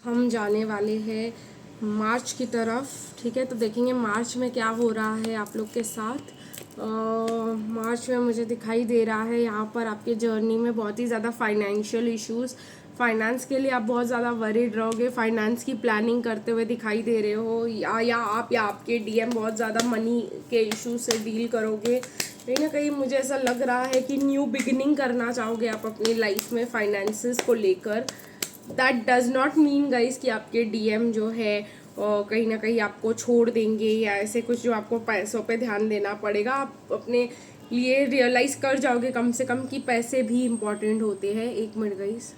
हम जाने वाले हैं मार्च की तरफ। ठीक है, तो देखेंगे मार्च में क्या हो रहा है आप लोग के साथ। मार्च में मुझे दिखाई दे रहा है यहाँ पर आपके जर्नी में बहुत ही ज़्यादा फाइनेंशियल इश्यूज, फाइनेंस के लिए आप बहुत ज़्यादा वरीड रहोगे, फाइनेंस की प्लानिंग करते हुए दिखाई दे रहे हो, या आप या आपके डीएम बहुत ज़्यादा मनी के इशू से डील करोगे। कहीं ना कहीं मुझे ऐसा लग रहा है कि न्यू बिगिनिंग करना चाहोगे आप अपनी लाइफ में फाइनेंसेस को लेकर। That does not mean guys कि आपके डीएम जो है कहीं ना कहीं आपको छोड़ देंगे या ऐसे कुछ जो आपको पैसों पे ध्यान देना पड़ेगा। आप अपने लिए रियलाइज़ कर जाओगे कम से कम कि पैसे भी इम्पॉर्टेंट होते हैं। एक मिनट गाइस,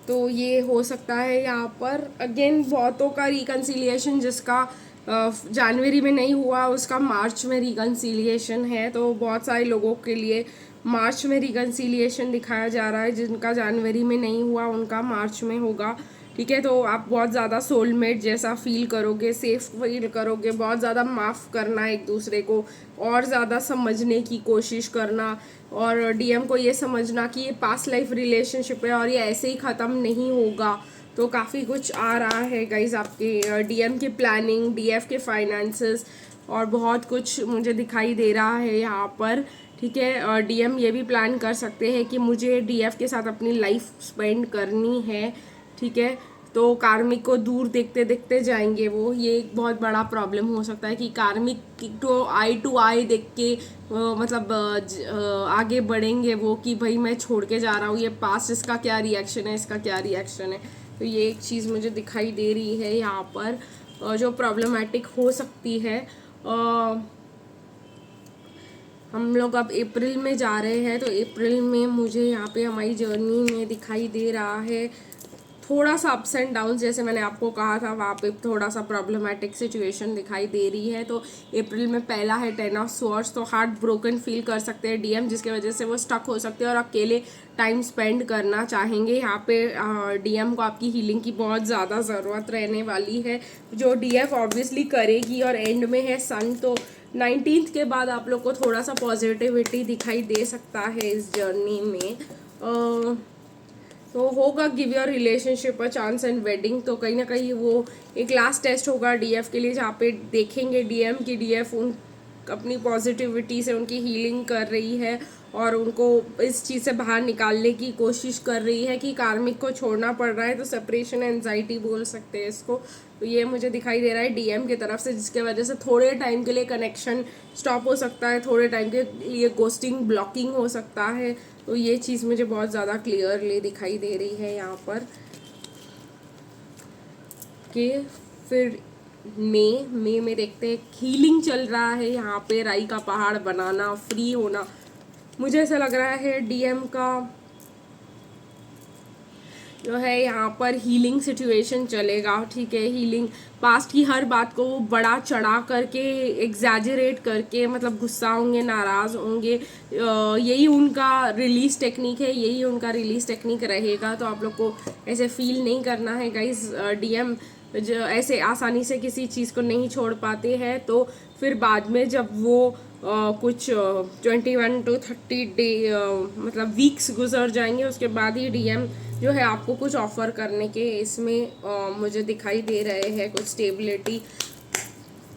तो ये हो सकता है यहाँ पर अगेन बहुतों का रिकन्सिलिएशन जिसका जनवरी में नहीं हुआ उसका मार्च में रिकन्सिलिएशन है। तो बहुत सारे लोगों के लिए मार्च में रिकन्सिलिएशन दिखाया जा रहा है, जिनका जनवरी में नहीं हुआ उनका मार्च में होगा। ठीक है, तो आप बहुत ज़्यादा सोलमेट जैसा फील करोगे, सेफ फील करोगे, बहुत ज़्यादा माफ़ करना एक दूसरे को और ज़्यादा समझने की कोशिश करना, और डीएम को ये समझना कि ये पास्ट लाइफ रिलेशनशिप है और ये ऐसे ही ख़त्म नहीं होगा। तो काफ़ी कुछ आ रहा है गाइज आपके डीएम की प्लानिंग, डीएफ के फाइनेंसेस और बहुत कुछ मुझे दिखाई दे रहा है यहाँ पर। ठीक है, डीएम ये भी प्लान कर सकते हैं कि मुझे डीएफ के साथ अपनी लाइफ स्पेंड करनी है। ठीक है, तो कार्मिक को दूर देखते देखते जाएंगे वो, ये एक बहुत बड़ा प्रॉब्लम हो सकता है कि कार्मिक टू आई देख के मतलब आगे बढ़ेंगे वो कि भाई मैं छोड़ के जा रहा हूँ, ये पास्ट इसका क्या रिएक्शन है, इसका क्या रिएक्शन है। तो ये एक चीज़ मुझे दिखाई दे रही है यहाँ पर जो प्रॉब्लमेटिक हो सकती है। हम लोग अब अप्रैल में जा रहे हैं, तो अप्रैल में मुझे यहाँ पे हमारी जर्नी में दिखाई दे रहा है थोड़ा सा अप्स एंड डाउन, जैसे मैंने आपको कहा था वहाँ पे थोड़ा सा प्रॉब्लमेटिक सिचुएशन दिखाई दे रही है। तो अप्रैल में पहला है 10 ऑफ स्वॉर्ड्स, तो हार्ट ब्रोकन फील कर सकते हैं डीएम, जिसकी वजह से वो स्टक हो सकते हैं और अकेले टाइम स्पेंड करना चाहेंगे। यहाँ पे डीएम को आपकी हीलिंग की बहुत ज़्यादा ज़रूरत रहने वाली है, जो डीएफ ऑब्वियसली करेगी। और एंड में है सन, तो 19th के बाद आप लोग को थोड़ा सा पॉजिटिविटी दिखाई दे सकता है इस जर्नी में। तो होगा give your relationship a chance and wedding, तो कहीं ना कहीं वो एक लास्ट टेस्ट होगा डीएफ के लिए, जहाँ पे देखेंगे डीएम की डीएफ उन अपनी पॉजिटिविटी से उनकी हीलिंग कर रही है और उनको इस चीज़ से बाहर निकालने की कोशिश कर रही है कि कार्मिक को छोड़ना पड़ रहा है। तो सेपरेशन एंजाइटी बोल सकते हैं इसको। तो ये मुझे दिखाई दे रहा है डीएम की तरफ से, जिसके वजह से थोड़े टाइम के लिए कनेक्शन स्टॉप हो सकता है, थोड़े टाइम के लिए गोस्टिंग ब्लॉकिंग हो सकता है। तो ये चीज़ मुझे बहुत ज़्यादा क्लियरली दिखाई दे रही है यहाँ पर कि फिर मई में देखते हैं हीलिंग चल रहा है यहाँ पे, राई का पहाड़ बनाना, फ्री होना। मुझे ऐसा लग रहा है डीएम का जो है यहाँ पर हीलिंग सिचुएशन चलेगा। ठीक है, हीलिंग पास्ट की हर बात को वो बड़ा चढ़ा करके एग्जैजरेट करके मतलब गुस्सा होंगे, नाराज़ होंगे, यही उनका रिलीज टेक्निक है, यही उनका रिलीज टेक्निक रहेगा। तो आप लोग को ऐसे फील नहीं करना है गाइस। डीएम जो ऐसे आसानी से किसी चीज़ को नहीं छोड़ पाते हैं, तो फिर बाद में जब वो कुछ 21 to 30 डे मतलब वीक्स गुजर जाएंगे, उसके बाद ही डीएम जो है आपको कुछ ऑफर करने के इसमें मुझे दिखाई दे रहे हैं कुछ स्टेबिलिटी।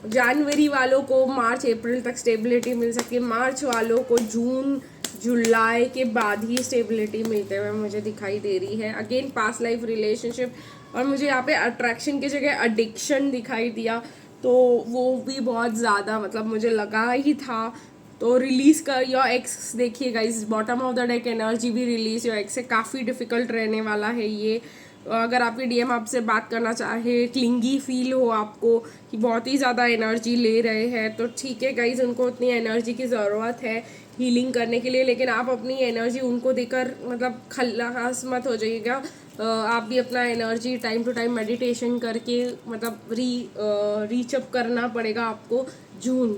जनवरी वालों को मार्च अप्रैल तक स्टेबिलिटी मिल सकती है, मार्च वालों को जून जुलाई के बाद ही स्टेबिलिटी मिलते हुए मुझे दिखाई दे रही है। अगेन पास्ट लाइफ रिलेशनशिप, और मुझे यहाँ पे अट्रैक्शन की जगह एडिक्शन दिखाई दिया, तो वो भी बहुत ज़्यादा मतलब मुझे लगा ही था। तो रिलीज कर योर एक्स, देखिएगा इस bottom of the deck energy भी रिलीज योर एक्स से काफ़ी डिफिकल्ट रहने वाला है ये। अगर आपके डीएम आपसे बात करना चाहे, क्लिंगी फील हो आपको कि बहुत ही ज़्यादा एनर्जी ले रहे हैं, तो ठीक है गाइज, उनको उतनी एनर्जी की ज़रूरत है हीलिंग करने के लिए, लेकिन आप अपनी एनर्जी उनको देकर मतलब खल्लास मत हो जाइएगा। आप भी अपना energy time to time meditation करके मतलब रीचअप करना पड़ेगा आपको जून।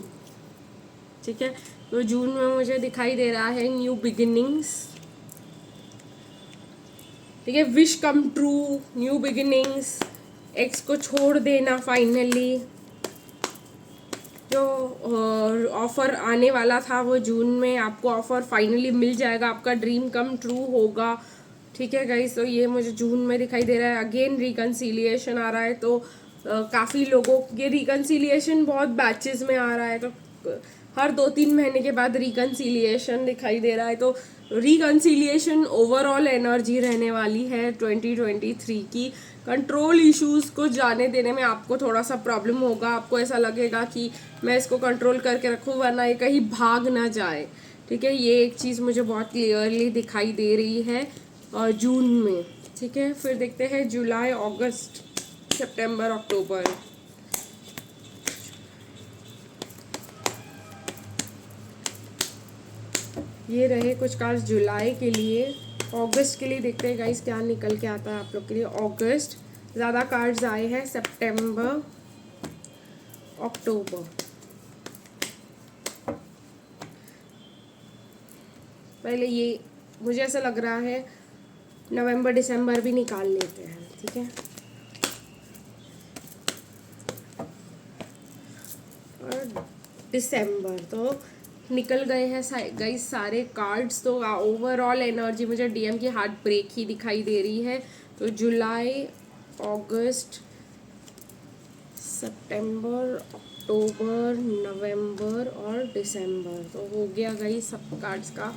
ठीक है, तो जून में मुझे दिखाई दे रहा है न्यू बिगिनिंग्स। ठीक है, wish come true, new beginnings, x को छोड़ देना फाइनली। जो ऑफर आने वाला था वो जून में आपको ऑफर फाइनली मिल जाएगा, आपका ड्रीम कम ट्रू होगा। ठीक है गाइस, तो ये मुझे जून में दिखाई दे रहा है। अगेन रिकन्सिलिएशन आ रहा है, तो काफ़ी लोगों के रिकन्सिलिएशन बहुत बैचेस में आ रहा है, तो हर 2-3 महीने के बाद रिकन्सिलिएशन दिखाई दे रहा है। तो रिकन्सिलिएशन ओवरऑल एनर्जी रहने वाली है 2023 की। कंट्रोल इश्यूज को जाने देने में आपको थोड़ा सा प्रॉब्लम होगा। आपको ऐसा लगेगा कि मैं इसको कंट्रोल करके रखूँ वरना ये कहीं भाग ना जाए। ठीक है, ये एक चीज़ मुझे बहुत क्लियरली दिखाई दे रही है और जून में। ठीक है, फिर देखते हैं जुलाई, अगस्त, सितंबर, अक्टूबर। ये रहे कुछ कार्ड्स जुलाई के लिए। अगस्त के लिए देखते हैं गाइस क्या निकल के आता है आप लोग के लिए। अगस्त ज़्यादा कार्ड्स आए हैं, सितंबर, अक्टूबर। पहले ये मुझे ऐसा लग रहा है नवंबर दिसंबर भी निकाल लेते हैं। ठीक है, और दिसंबर तो निकल गए हैं गाइस सारे कार्ड्स। तो ओवरऑल एनर्जी मुझे डीएम की हार्ट ब्रेक ही दिखाई दे रही है। तो जुलाई, अगस्त, सितंबर, अक्टूबर, नवंबर और दिसंबर, तो हो गया गाइस सब कार्ड्स का।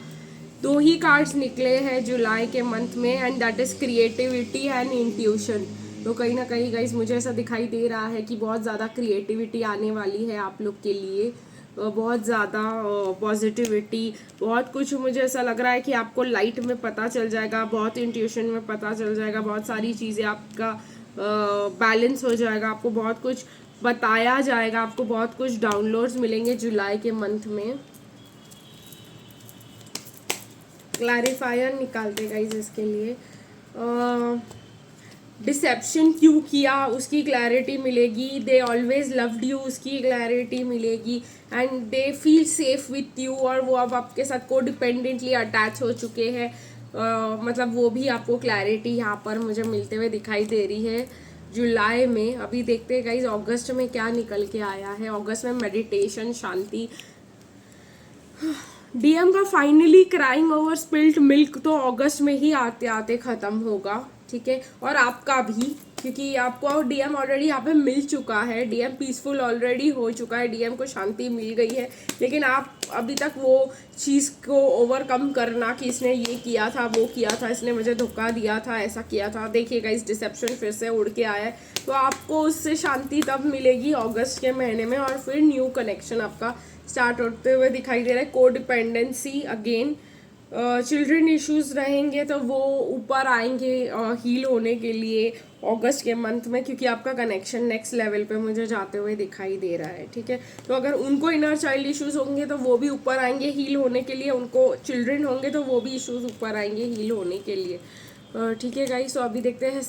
2 ही कार्ड्स निकले हैं जुलाई के मंथ में, and that is creativity and intuition. तो कहीं ना कहीं गाइस मुझे ऐसा दिखाई दे रहा है कि बहुत ज़्यादा क्रिएटिविटी आने वाली है आप लोग के लिए, बहुत ज़्यादा पॉजिटिविटी, बहुत कुछ मुझे ऐसा लग रहा है कि आपको लाइट में पता चल जाएगा, बहुत इंट्यूशन में पता चल जाएगा, बहुत सारी चीज़ें आपका बैलेंस हो जाएगा, आपको बहुत कुछ बताया जाएगा, आपको बहुत कुछ डाउनलोड्स मिलेंगे जुलाई के मंथ में। क्लैरिफायर निकालते गाइस इसके लिए। डिसेप्शन क्यों किया उसकी क्लैरिटी मिलेगी। दे ऑलवेज लव्ड यू उसकी क्लैरिटी मिलेगी, and they feel safe with you, और वो अब आपके साथ को डिपेंडेंटली अटैच हो चुके हैं। मतलब वो भी आपको क्लैरिटी यहाँ पर मुझे मिलते हुए दिखाई दे रही है जुलाई में। अभी देखते हैं गाइस अगस्त में क्या निकल के आया है। अगस्त में मेडिटेशन, शांति। डीएम का finally crying over spilt milk तो अगस्त में ही आते आते ख़त्म होगा। ठीक है, और आपका भी, क्योंकि आपको डीएम ऑलरेडी यहाँ पे मिल चुका है। डीएम पीसफुल ऑलरेडी हो चुका है, डीएम को शांति मिल गई है, लेकिन आप अभी तक वो चीज़ को ओवरकम करना कि इसने ये किया था, वो किया था, इसने मुझे धोखा दिया था, ऐसा किया था। देखिएगा इस डिसेप्शन फिर से उड़ के आया है, तो आपको उससे शांति तब मिलेगी अगस्त के महीने में, और फिर न्यू कनेक्शन आपका स्टार्ट होते हुए दिखाई दे रहा है। को डिपेंडेंसी अगेन, चिल्ड्रन इश्यूज रहेंगे तो वो ऊपर आएंगे हील होने के लिए अगस्त के मंथ में, क्योंकि आपका कनेक्शन नेक्स्ट लेवल पे मुझे जाते हुए दिखाई दे रहा है। ठीक है, तो अगर उनको इनर चाइल्ड इश्यूज होंगे तो वो भी ऊपर आएंगे हील होने के लिए, उनको चिल्ड्रन होंगे तो वो भी इश्यूज ऊपर आएंगे हील होने के लिए। ठीक है गाइस, तो अभी देखते हैं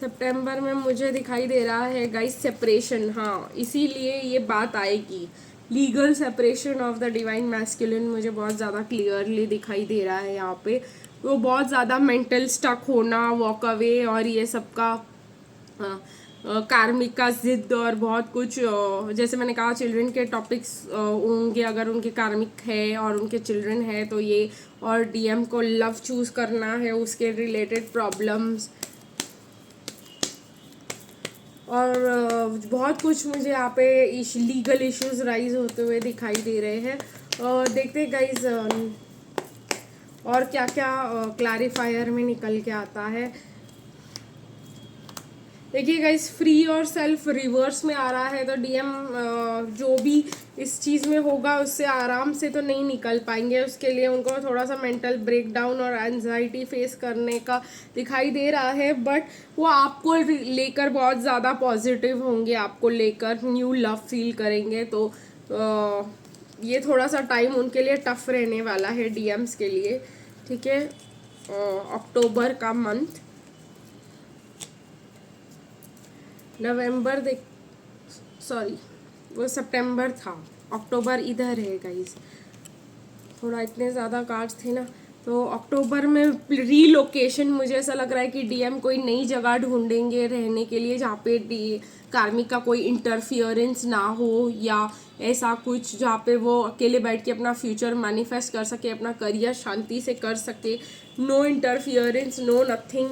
सितंबर में मुझे दिखाई दे रहा है गाइस सेपरेशन। हाँ, इसीलिए ये बात आएगी, legal separation of the divine masculine मुझे बहुत ज़्यादा क्लियरली दिखाई दे रहा है यहाँ पे। वो बहुत ज़्यादा मेंटल स्टक होना, वॉक अवे, और ये सब का कार्मिक का जिद, और बहुत कुछ जैसे मैंने कहा चिल्ड्रन के टॉपिक्स होंगे अगर उनके कार्मिक है और उनके चिल्ड्रन है तो ये, और डीएम को लव चूज़ करना है, उसके रिलेटेड प्रॉब्लम्स, और बहुत कुछ मुझे यहाँ पे लीगल इश्यूज राइज होते हुए दिखाई दे रहे हैं। और देखते हैं गाइज और क्या क्या क्लैरिफायर में निकल के आता है। देखिए गाइस, फ्री और सेल्फ रिवर्स में आ रहा है, तो डीएम जो भी इस चीज़ में होगा उससे आराम से तो नहीं निकल पाएंगे। उसके लिए उनको थोड़ा सा मेंटल ब्रेकडाउन और एंजाइटी फेस करने का दिखाई दे रहा है, बट वो आपको लेकर बहुत ज़्यादा पॉजिटिव होंगे, आपको लेकर न्यू लव फील करेंगे। तो ये थोड़ा सा टाइम उनके लिए टफ रहने वाला है डीएम्स के लिए। ठीक है, अक्टूबर का मंथ, नवंबर सॉरी वो सितंबर था, अक्टूबर इधर है गाइस। थोड़ा इतने ज़्यादा कार्ड्स थे ना, तो अक्टूबर में रीलोकेशन, मुझे ऐसा लग रहा है कि डीएम कोई नई जगह ढूंढेंगे रहने के लिए जहाँ पे डी कार्मिक का कोई इंटरफियरेंस ना हो, या ऐसा कुछ जहाँ पे वो अकेले बैठ के अपना फ्यूचर मैनिफेस्ट कर सके, अपना करियर शांति से कर सके, नो इंटरफियरेंस, नो नथिंग।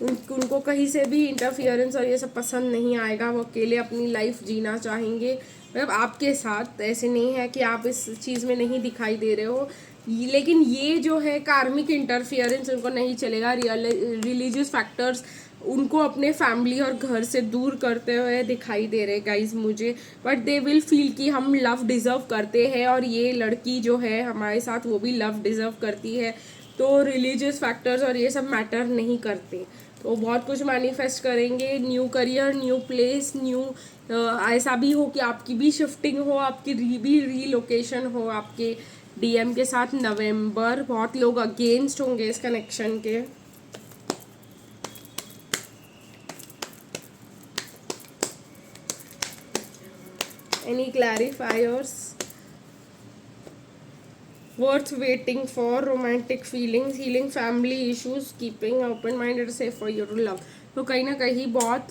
उनको कहीं से भी इंटरफियरेंस और ये सब पसंद नहीं आएगा, वो अकेले अपनी लाइफ जीना चाहेंगे, मतलब आपके साथ। ऐसे नहीं है कि आप इस चीज़ में नहीं दिखाई दे रहे हो, लेकिन ये जो है कार्मिक इंटरफियरेंस उनको नहीं चलेगा। रिलीजियस फैक्टर्स उनको अपने फैमिली और घर से दूर करते हुए दिखाई दे रहे गाइज मुझे, बट दे विल फील कि हम लव डिज़र्व करते हैं और ये लड़की जो है हमारे साथ वो भी लव डिज़र्व करती है। तो रिलीजियस फैक्टर्स और ये सब मैटर नहीं करते, तो बहुत कुछ मैनिफेस्ट करेंगे, new career, new place, new ऐसा भी हो कि आपकी भी शिफ्टिंग हो, आपकी भी रीलोकेशन हो आपके डीएम के साथ। नवंबर बहुत लोग अगेंस्ट होंगे इस कनेक्शन के। Any क्लैरिफायर्स? worth waiting for, romantic feelings, healing family issues, keeping open minded, safe for you to love। तो कहीं ना कहीं बहुत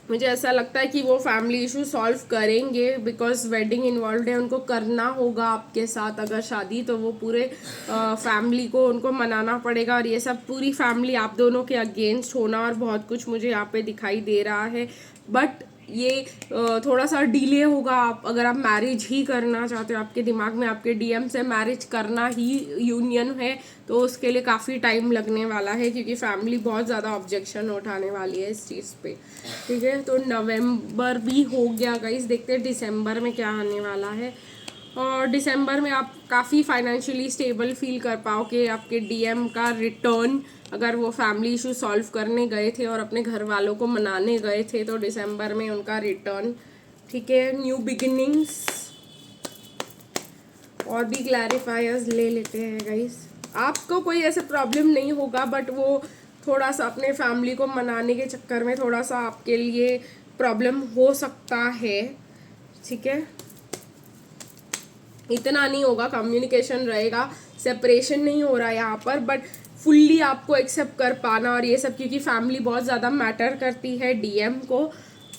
मुझे ऐसा लगता है कि वो फैमिली इशू सॉल्व करेंगे, बिकॉज वेडिंग इन्वॉल्व है, उनको करना होगा आपके साथ अगर शादी, तो वो पूरे फैमिली को उनको मनाना पड़ेगा, और ये सब पूरी फैमिली आप दोनों के अगेंस्ट होना और बहुत कुछ मुझे यहाँ पे दिखाई दे रहा है। बट ये थोड़ा सा डिले होगा। आप अगर आप मैरिज ही करना चाहते हो, आपके दिमाग में आपके डीएम से मैरिज करना ही यूनियन है, तो उसके लिए काफ़ी टाइम लगने वाला है, क्योंकि फैमिली बहुत ज़्यादा ऑब्जेक्शन उठाने वाली है इस चीज़ पे। ठीक है, तो नवंबर भी हो गया गाइस, देखते हैं दिसंबर में क्या आने वाला है। और दिसंबर में आप काफ़ी फाइनेंशियली स्टेबल फील कर पाओगे। आपके डीएम का रिटर्न, अगर वो फैमिली इशू सॉल्व करने गए थे और अपने घर वालों को मनाने गए थे, तो दिसंबर में उनका रिटर्न। ठीक है, न्यू बिगिनिंग्स। और भी क्लैरिफायर्स ले लेते हैं गाइस। आपको कोई ऐसे प्रॉब्लम नहीं होगा, बट वो थोड़ा सा अपने फैमिली को मनाने के चक्कर में थोड़ा सा आपके लिए प्रॉब्लम हो सकता है। ठीक है, इतना नहीं होगा, कम्युनिकेशन रहेगा, सेपरेशन नहीं हो रहा है यहाँ पर, बट फुल्ली आपको एक्सेप्ट कर पाना और ये सब, क्योंकि फैमिली बहुत ज़्यादा मैटर करती है डीएम को,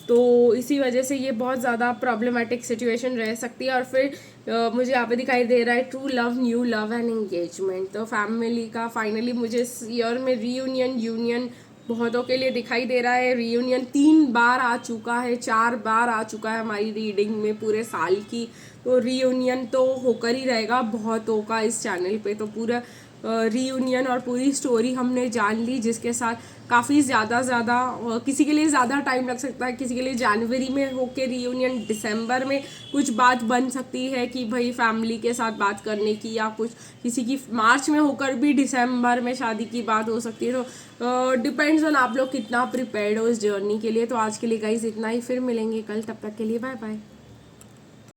तो इसी वजह से ये बहुत ज़्यादा प्रॉब्लमेटिक सिचुएशन रह सकती है। और फिर मुझे यहाँ पे दिखाई दे रहा है true love, new love and engagement. तो फैमिली का फाइनली मुझे इस ईयर में रीयूनियन, यूनियन बहुतों के लिए दिखाई दे रहा है। रीयूनियन 3 बार आ चुका है, 4 बार आ चुका है हमारी रीडिंग में पूरे साल की, तो रीयूनियन तो होकर ही रहेगा बहुतों का इस चैनल पे। तो पूरा रीयूनियन और पूरी स्टोरी हमने जान ली, जिसके साथ काफ़ी ज़्यादा किसी के लिए ज़्यादा टाइम लग सकता है, किसी के लिए जनवरी में होके रीयूनियन, दिसंबर में कुछ बात बन सकती है कि भाई फैमिली के साथ बात करने की, या कुछ किसी की मार्च में होकर भी दिसंबर में शादी की बात हो सकती है। तो डिपेंड्स ऑन आप लोग कितना प्रिपेयर्ड हो इस जर्नी के लिए। तो आज के लिए गाइस इतना ही, फिर मिलेंगे कल, तब तक के लिए बाय बाय।